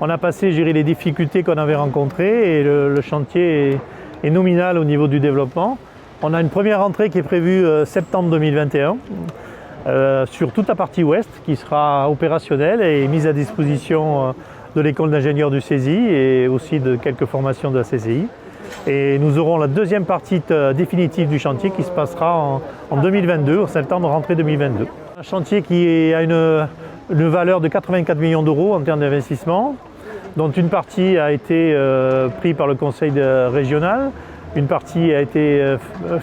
On a passé, je dirais, les difficultés qu'on avait rencontrées et le chantier est nominal au niveau du développement. On a une première entrée qui est prévue septembre 2021 sur toute la partie ouest qui sera opérationnelle et mise à disposition de l'école d'ingénieurs du CESI et aussi de quelques formations de la CCI. Et nous aurons la deuxième partie définitive du chantier qui se passera en 2022, en septembre, rentrée 2022. Un chantier qui a une valeur de 84 millions d'euros en termes d'investissement, dont une partie a été prise par le conseil régional, une partie a été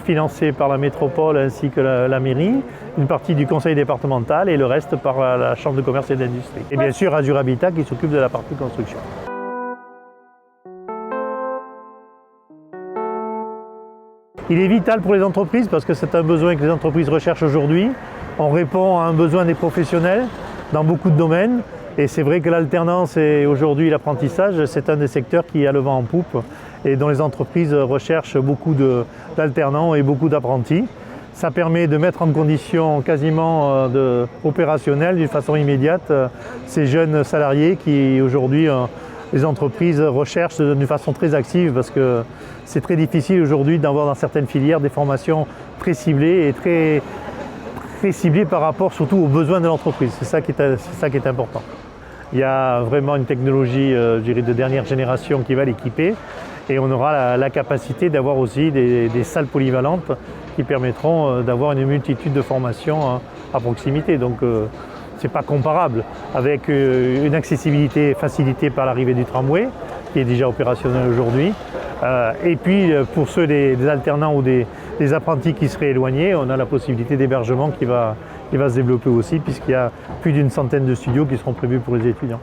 financée par la métropole ainsi que la mairie, une partie du conseil départemental et le reste par la chambre de commerce et d'industrie. Et bien sûr Azur Habitat qui s'occupe de la partie construction. Il est vital pour les entreprises parce que c'est un besoin que les entreprises recherchent aujourd'hui. On répond à un besoin des professionnels dans beaucoup de domaines. Et c'est vrai que l'alternance et aujourd'hui l'apprentissage, c'est un des secteurs qui a le vent en poupe et dont les entreprises recherchent beaucoup d'alternants et beaucoup d'apprentis. Ça permet de mettre en condition quasiment opérationnelle d'une façon immédiate ces jeunes salariés qui aujourd'hui les entreprises recherchent d'une façon très active parce que c'est très difficile aujourd'hui d'avoir dans certaines filières des formations très ciblées et très ciblées par rapport surtout aux besoins de l'entreprise. C'est ça qui est important. Il y a vraiment une technologie je dirais, de dernière génération qui va l'équiper et on aura la capacité d'avoir aussi des salles polyvalentes qui permettront d'avoir une multitude de formations à proximité. Donc ce n'est pas comparable avec une accessibilité facilitée par l'arrivée du tramway qui est déjà opérationnel aujourd'hui. Et puis pour ceux des alternants ou des apprentis qui seraient éloignés, on a la possibilité d'hébergement qui va se développer aussi puisqu'il y a plus d'une centaine de studios qui seront prévus pour les étudiants.